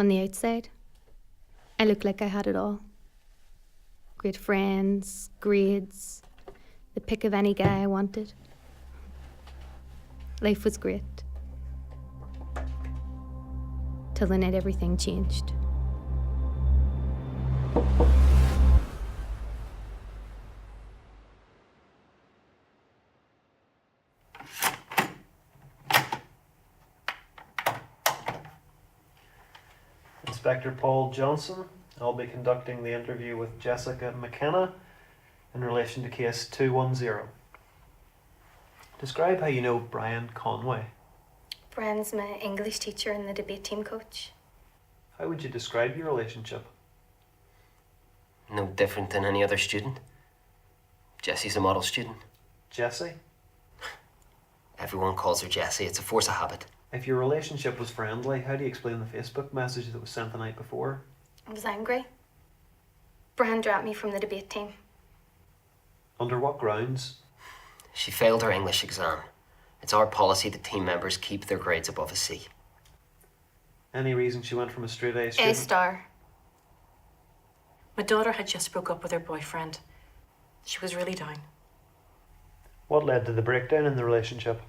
On the outside, I looked like I had it all. Great friends, grades, the pick of any guy I wanted. Life was great. Till the night everything changed. Inspector Paul Johnson. I'll be conducting the interview with Jessica McKenna in relation to case 210. Describe how you know Brian Conway. Brian's my English teacher and the debate team coach. How would you describe your relationship? No different than any other student. Jessie's a model student. Jessie? Everyone calls her Jessie. It's a force of habit. If your relationship was friendly, how do you explain the Facebook message that was sent the night before? I was angry. Brian dropped me from the debate team. Under what grounds? She failed her English exam. It's our policy that team members keep their grades above a C. Any reason she went from a straight A student? A star. My daughter had just broke up with her boyfriend. She was really down. What led to the breakdown in the relationship?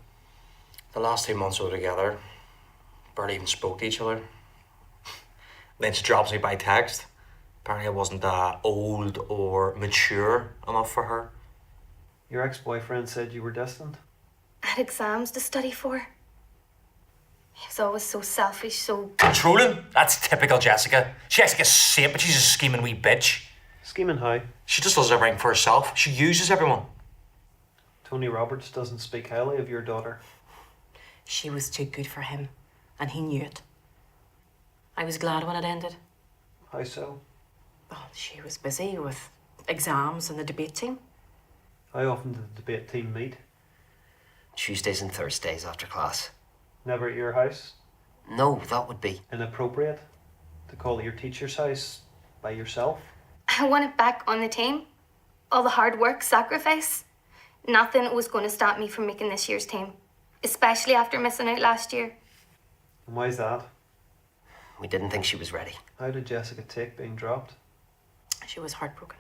The last 2 months we were together, barely even spoke to each other. Then she drops me by text. Apparently I wasn't old or mature enough for her. Your ex-boyfriend said you were distant? I had exams to study for. He was always so selfish, so... Controlling? That's typical Jessica. She acts like a saint, but she's a scheming wee bitch. Scheming how? She just does everything for herself. She uses everyone. Tony Roberts doesn't speak highly of your daughter. She was too good for him, and he knew it. I was glad when it ended. How so? Well, she was busy with exams and the debate team. How often did the debate team meet? Tuesdays and Thursdays after class. Never at your house? No, that would be. Inappropriate to call at your teacher's house by yourself? I want it back on the team. All the hard work, sacrifice. Nothing was going to stop me from making this year's team. Especially after missing out last year. And why's that? We didn't think she was ready. How did Jessica take being dropped? She was heartbroken.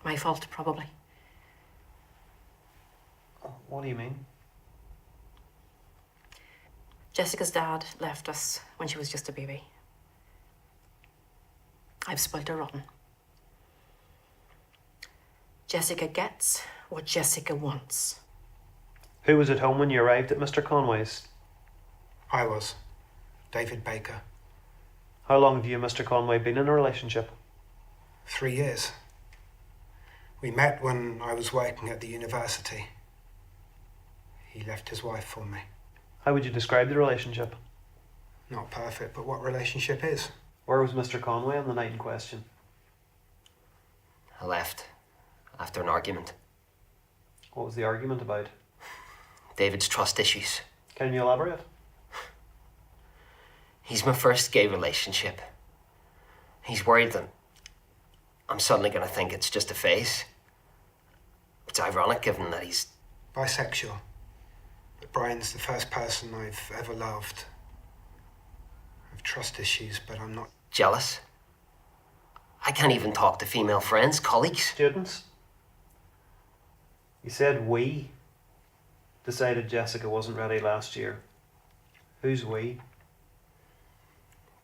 My fault, probably. What do you mean? Jessica's dad left us when she was just a baby. I've spoilt her rotten. Jessica gets what Jessica wants. Who was at home when you arrived at Mr. Conway's? I was. David Baker. How long have you and Mr. Conway been in a relationship? 3 years. We met when I was working at the university. He left his wife for me. How would you describe the relationship? Not perfect, but what relationship is? Where was Mr. Conway on the night in question? I left after an argument. What was the argument about? David's trust issues. Can you elaborate? He's my first gay relationship. He's worried that I'm suddenly going to think it's just a phase. It's ironic given that he's... Bisexual. But Brian's the first person I've ever loved. I've trust issues, but I'm not... Jealous. I can't even talk to female friends, colleagues. Students? You said we decided Jessica wasn't ready last year. Who's we?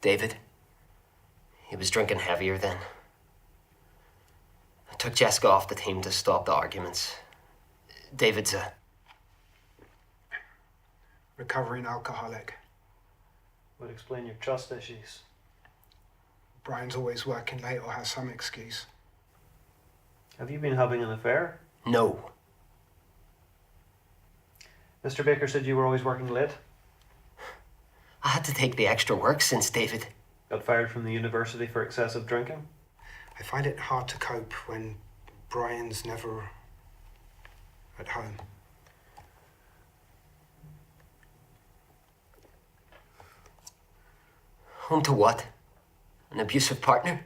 David. He was drinking heavier then. I took Jessica off the team to stop the arguments. David's a... Recovering alcoholic. Would explain your trust issues. Brian's always working late or has some excuse. Have you been having an affair? No. Mr. Baker said you were always working late. I had to take the extra work since David... Got fired from the university for excessive drinking. I find it hard to cope when Brian's never at home. Home to what? An abusive partner?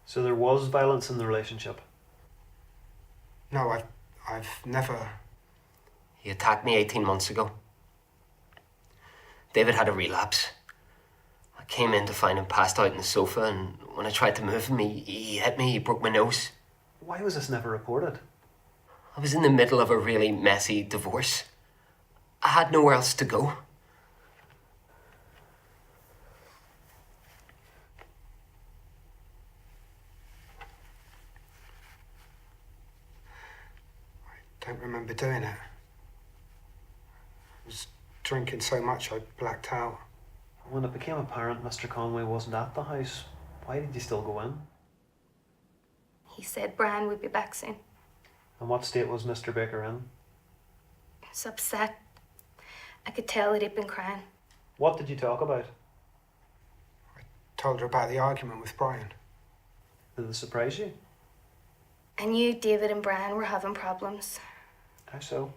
So there was violence in the relationship. No, I've never... He attacked me 18 months ago. David had a relapse. came in to find him passed out on the sofa, and when I tried to move him, he hit me, he broke my nose. Why was this never reported? I was in the middle of a really messy divorce. I had nowhere else to go. I don't remember doing it. I was drinking so much I blacked out. When it became apparent Mr. Conway wasn't at the house, why did you still go in? He said Brian would be back soon. And what state was Mr. Baker in? He was upset. I could tell that he'd been crying. What did you talk about? Told her about the argument with Brian. Did it surprise you? I knew David and Brian were having problems. How so?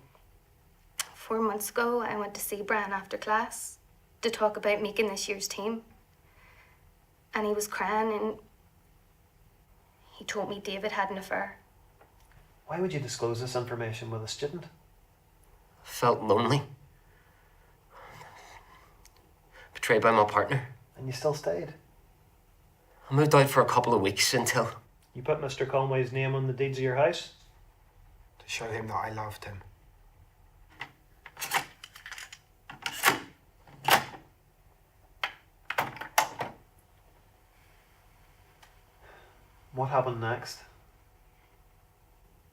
4 months ago, I went to see Brian after class to talk about making this year's team. And he was crying and he told me David had an affair. Why would you disclose this information with a student? I felt lonely. Betrayed by my partner. And you still stayed? I moved out for a couple of weeks until... You put Mr. Conway's name on the deeds of your house? To show him that I loved him. What happened next?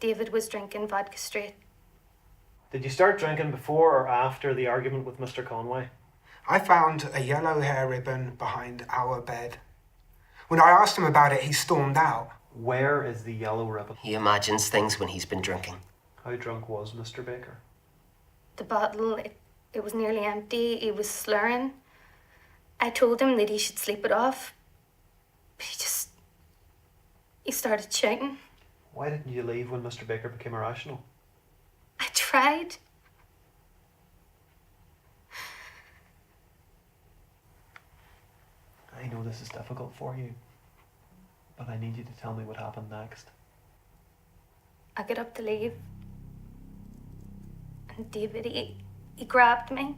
David was drinking vodka straight. Did you start drinking before or after the argument with Mr. Conway? I found a yellow hair ribbon behind our bed. When I asked him about it, he stormed out. Where is the yellow ribbon? He imagines things when he's been drinking. How drunk was Mr. Baker? The bottle, it was nearly empty. He was slurring. I told him that he should sleep it off. But he started shouting. Why didn't you leave when Mr. Baker became irrational? I tried. I know this is difficult for you, but I need you to tell me what happened next. I got up to leave. And David, he grabbed me.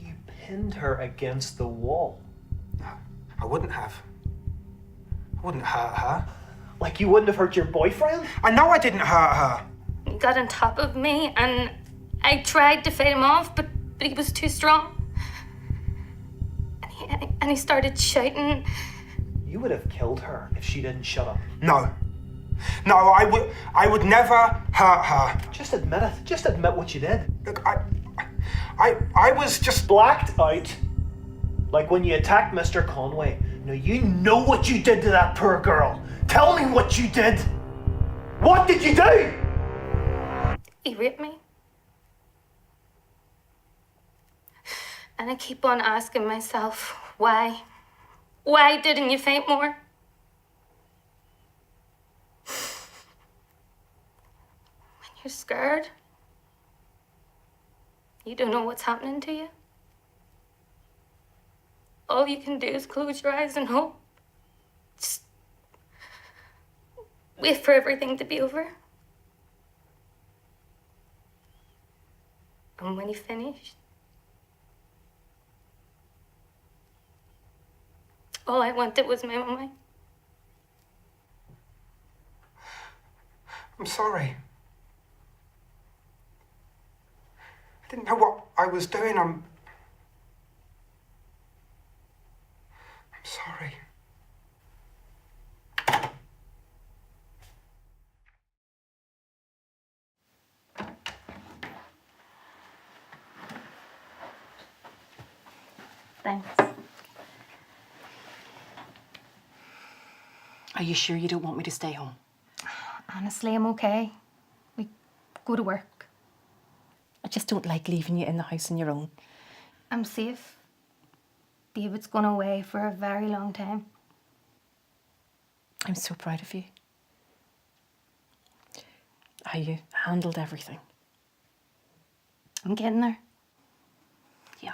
You pinned her against the wall. No, I wouldn't have. I wouldn't hurt her. Like you wouldn't have hurt your boyfriend? I know I didn't hurt her. He got on top of me and I tried to fight him off, but he was too strong. And he started shouting. You would have killed her if she didn't shut up. No. No, I would never hurt her. Just admit it. Just admit what you did. Look, I was just... Blacked out. Like when you attacked Mr. Conway. Now you know what you did to that poor girl. Tell me what you did. What did you do? He raped me. And I keep on asking myself, why? Why didn't you fight more? When you're scared, you don't know what's happening to you. All you can do is close your eyes and hope. Just wait for everything to be over. And when he finished, all I wanted was my mummy. I'm sorry. I didn't know what I was doing. I'm sorry. Thanks. Are you sure you don't want me to stay home? Honestly, I'm okay. We go to work. I just don't like leaving you in the house on your own. I'm safe. David's gone away for a very long time. I'm so proud of you. How you handled everything. I'm getting there. You are.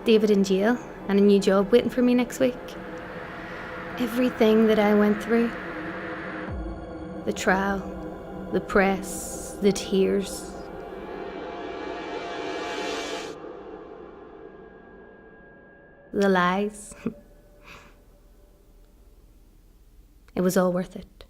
David in jail and a new job waiting for me next week. Everything that I went through, the trial, the press, the tears, the lies, it was all worth it.